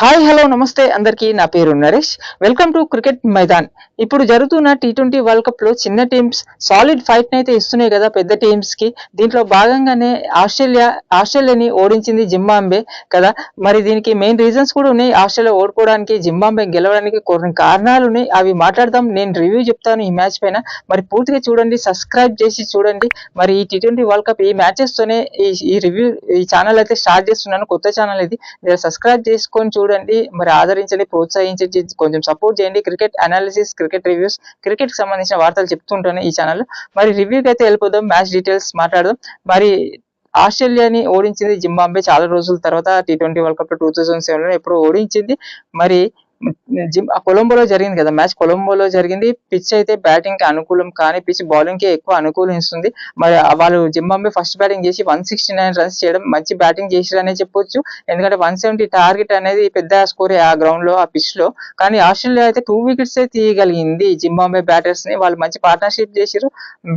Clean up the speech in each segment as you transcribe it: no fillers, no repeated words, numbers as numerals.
Hi hello నమస్తే అందరికీ నా పేరు Naresh. Welcome to cricket Maidan. ఇప్పుడు జరుగుతున్న టీ20 వరల్డ్ కప్ లో చిన్న టీమ్స్ సాలిడ్ ఫైట్ అయితే ఇస్తున్నాయి కదా పెద్ద టీమ్స్ కి. దీంట్లో భాగంగానే ఆస్ట్రేలియాని ఓడించింది జింబాబ్వే కదా. మరి దీనికి మెయిన్ రీజన్స్ కూడా ఉన్నాయి. ఆస్ట్రేలియా ఓడిపోవడానికి, జింబాబ్వే గెలవడానికి కొన్ని కారణాలు ఉన్నాయి. అవి మాట్లాడదాం. నేను రివ్యూ చెప్తాను ఈ మ్యాచ్ పైన. మరి పూర్తిగా చూడండి, సబ్స్క్రైబ్ చేసి చూడండి. మరి ఈ టీ20 వరల్డ్ కప్ ఈ మ్యాచెస్ తోనే ఈ రివ్యూ ఈ ఛానల్ అయితే స్టార్ట్ చేస్తున్నాను. కొత్త ఛానల్ ఇది. మీరు సబ్స్క్రైబ్ చేసుకొని చూడండి, మరి ఆదరించండి, ప్రోత్సహించండి, కొంచెం సపోర్ట్ చేయండి. Cricket analysis, cricket reviews, cricket కి సంబంధించిన వార్తలు చెప్తుంటాను ఈ ఛానల్. మరి రివ్యూకి అయితే వెళ్ళిపోదాం, మ్యాచ్ డీటెయిల్స్ మాట్లాడదాం. మరి ఆస్ట్రేలియాని ఓడించింది జింబాబ్వే చాలా రోజుల తర్వాత. టీ20 వరల్డ్ కప్ 2007 లో ఎప్పుడు ఓడించింది. మరి కొలంబోలో జరిగింది కదా మ్యాచ్. కొలంబోలో జరిగింది. పిచ్ అయితే బ్యాటింగ్ కి అనుకూలం కానీ పిచ్ బౌలింగ్ కి ఎక్కువ అనుకూలిస్తుంది. మరి వాళ్ళు జింబాబ్వే ఫస్ట్ బ్యాటింగ్ చేసి 169 రన్స్ చేయడం మంచి బ్యాటింగ్ చేసిరనే చెప్పొచ్చు. ఎందుకంటే 170 టార్గెట్ అనేది పెద్ద స్కోరే ఆ గ్రౌండ్ లో, ఆ పిచ్ లో. కానీ ఆస్ట్రేలియా అయితే 2 వికెట్స్ తీయగలిగింది జింబాబ్వే బ్యాటర్స్ ని. వాళ్ళు మంచి పార్ట్నర్షిప్ చేసిరు.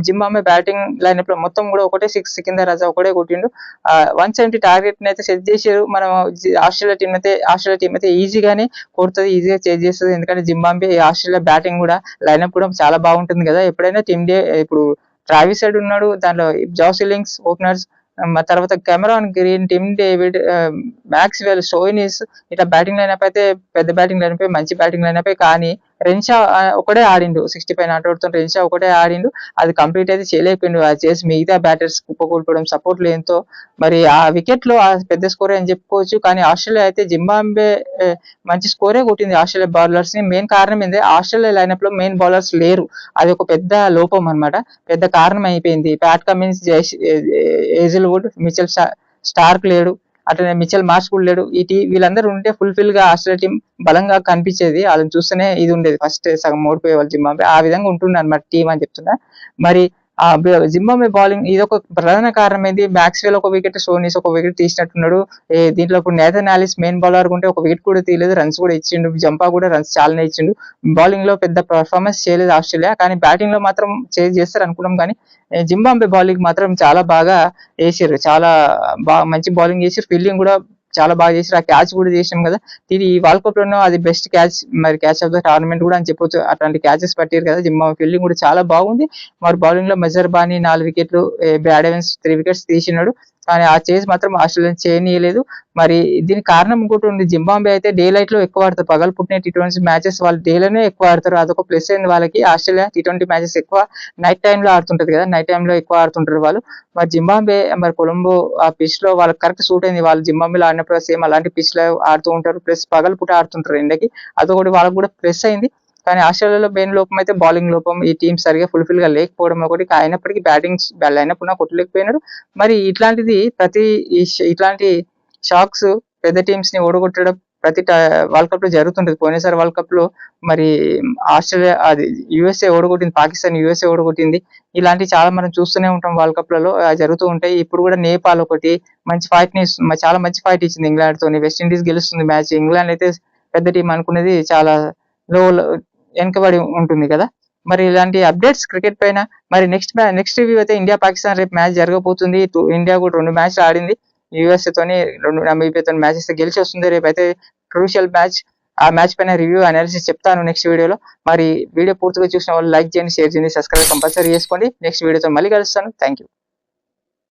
జింబాబ్వే బ్యాటింగ్ లైనప్ లో మొత్తం కూడా ఒకటే 6 సికిందర్ రజా ఒకటే కొట్టిండు. 170 టార్గెట్ అయితే సెట్ చేసారు. మనం ఆస్ట్రేలియా టీం అయితే ఈజీగానే కొడుతుంది, ఈజీగా చేజ్ చేస్తుంది. ఎందుకంటే జింబాబ్వే ఆస్ట్రేలియా బ్యాటింగ్ కూడా లైనప్ కూడా చాలా బాగుంటుంది కదా. ఎప్పుడైనా టీమిండియా ఇప్పుడు ట్రావిస్ హెడ్ ఉన్నాడు, దాంట్లో జాస్ ఇల్లింగ్స్ ఓపెనర్స్, తర్వాత Cameron Green, Tim David, Maxwell, Stoinis, ఇట్లా బ్యాటింగ్ లైనప్ అయితే పెద్ద బ్యాటింగ్ లైనప్, మంచి బ్యాటింగ్ లైనప్. కానీ రెన్షా ఒకటే ఆడిండు, 65 నాట్అవుట్ తో రెన్షా ఒకటే ఆడిండు. అది కంప్లీట్ అయితే చేయలేకపోయిండు. అది చేసి మిగతా బ్యాటర్స్ కుప్పకూలిపోవడం, సపోర్ట్ లేనితో మరి ఆ వికెట్ లో ఆ పెద్ద స్కోర్ అని చెప్పుకోవచ్చు. కానీ ఆస్ట్రేలియా అయితే జింబాబ్వే మంచి స్కోరే కొట్టింది ఆస్ట్రేలియా బౌలర్స్ ని. మెయిన్ కారణం ఏంటంటే ఆస్ట్రేలియా లైనప్ లో మెయిన్ బౌలర్స్ లేరు. అది ఒక పెద్ద లోపం అన్నమాట, పెద్ద కారణం అయిపోయింది. Pat Cummins, Hazlewood, Mitchell Starc లేడు, అట్లనే మిచెల్ మార్ష్ కూడా లేడు. వీళ్ళందరూ ఉంటే ఫుల్ఫిల్ గా ఆస్ట్రేలియా టీం బలంగా కనిపించేది. వాళ్ళని చూస్తేనే ఇది ఉండేది, ఫస్ట్ సగం ఓడిపోయే వాళ్ళు జింబాబ్వే. ఆ విధంగా ఉంటుండే అనమాట టీం అని చెప్తున్నా. మరి ఆ జింబాబ్వే బౌలింగ్ ఇది ఒక ప్రధాన కారణం ఏంది. మ్యాక్స్వెల్ ఒక వికెట్, స్టోనీస్ ఒక వికెట్ తీసినట్టున్నాడు. దీంట్లో ఇప్పుడు నేథన్ ఆలిస్ మెయిన్ బౌలర్ ఉంటే ఒక వికెట్ కూడా తీయలేదు, రన్స్ కూడా ఇచ్చిండు. జంపా కూడా రన్స్ చాలానే ఇచ్చిండు. బౌలింగ్ లో పెద్ద పర్ఫార్మెన్స్ చేయలేదు ఆస్ట్రేలియా, కానీ బ్యాటింగ్ లో మాత్రం చేంజ్ చేస్తారు అనుకున్నాం. కానీ జింబాబ్వే బౌలింగ్ మాత్రం చాలా బాగా వేసారు, చాలా బాగా మంచి బౌలింగ్ చేసారు. ఫీల్డింగ్ కూడా చాలా బాగా చేసారు. ఆ క్యాచ్ కూడా చేసాం కదా, ఇది ఈ వరల్డ్ కప్ లోనూ అది బెస్ట్ క్యాచ్, మరి క్యాచ్ ఆఫ్ ద టోర్నమెంట్ కూడా అని చెప్పొచ్చు. అట్లాంటి క్యాచెస్ పట్టారు కదా. జింబాబ్వే ఫీల్డింగ్ కూడా చాలా బాగుంది. మరి బౌలింగ్ లో మెజర్ బాని 4 వికెట్లు, బ్రాడ్ ఎవెన్స్ 3 వికెట్స్ తీసినాడు. కానీ ఆ చేజ్ మాత్రం ఆస్ట్రేలియా చేయనీయలేదు. మరి దీనికి కారణం ఇంకోటి ఉంది. జింబాబ్వే అయితే డే లైట్ లో ఎక్కువ ఆడతారు, పగలు పుట్టిన టీ20 మ్యాచెస్ వాళ్ళు డే లోనే ఎక్కువ ఆడతారు. అదొక ప్లస్ అయింది వాళ్ళకి. ఆస్ట్రేలియా టీ20 మ్యాచెస్ ఎక్కువ నైట్ టైమ్ లో ఆడుతుంటది కదా, నైట్ టైమ్ లో ఎక్కువ ఆడుతుంటారు వాళ్ళు. మరి జింబాబ్వే మరి కొలంబో ఆ పిచ్ లో వాళ్ళకి కరెక్ట్ సూట్ అయింది. వాళ్ళు జింబాబ్వేలో ఆడినప్పుడు సేమ్ అలాంటి పిచ్ లో ఆడుతూ ఉంటారు, ప్లస్ పగలు పుట్ట ఆడుతుంటారు ఎండకి. అదొకటి వాళ్ళకి కూడా ప్లస్ అయింది. కానీ ఆస్ట్రేలియాలో మెయిన్ లోపం అయితే బౌలింగ్ లోపం. ఈ టీం సరిగా ఫుల్ఫిల్ గా లేకపోవడం ఒకటి. అయినప్పటికీ బ్యాటింగ్ అయినప్పుడు కొట్టలేకపోయినారు. మరి ఇట్లాంటి షాక్స్ పెద్ద టీమ్స్ ని ఓడగొట్టడం ప్రతి వరల్డ్ కప్ లో జరుగుతుంటది. పోయినసారి వరల్డ్ కప్ లో మరి ఆస్ట్రేలియా అది యుఎస్ఏ ఓడగొట్టింది, పాకిస్తాన్ యుఎస్ఏ ఓడగొట్టింది. ఇలాంటివి చాలా మనం చూస్తూనే ఉంటాం వరల్డ్ కప్ లలో, జరుగుతూ ఉంటాయి. ఇప్పుడు కూడా నేపాల్ ఒకటి మంచి ఫైట్ ని, చాలా మంచి ఫైట్ ఇచ్చింది ఇంగ్లాండ్ తోని. వెస్టిండీస్ గెలుస్తుంది మ్యాచ్. ఇంగ్లాండ్ అయితే పెద్ద టీం అనుకునేది చాలా లో వెనుకబడి ఉంటుంది కదా. మరి ఇలాంటి అప్డేట్స్ క్రికెట్ పైన. మరి నెక్స్ట్ రివ్యూ అయితే ఇండియా పాకిస్తాన్ రేపు మ్యాచ్ జరగబోతుంది. ఇండియా కూడా 2 మ్యాచ్లు ఆడింది యుఎస్ఏ తోని, నమీబియా తోని మ్యాచెస్ గెలిచి వస్తుంది. రేపు అయితే క్రూషియల్ మ్యాచ్. ఆ మ్యాచ్ పైన రివ్యూ అనాలిసిస్ చెప్తాను నెక్స్ట్ వీడియోలో. మరి వీడియో పూర్తిగా చూసిన వాళ్ళు లైక్ చేయండి, షేర్ చేయండి, సబ్స్క్రైబ్ కంపల్సరీ చేసుకోండి. నెక్స్ట్ వీడియోతో మళ్ళీ కలుస్తాను. Thank you.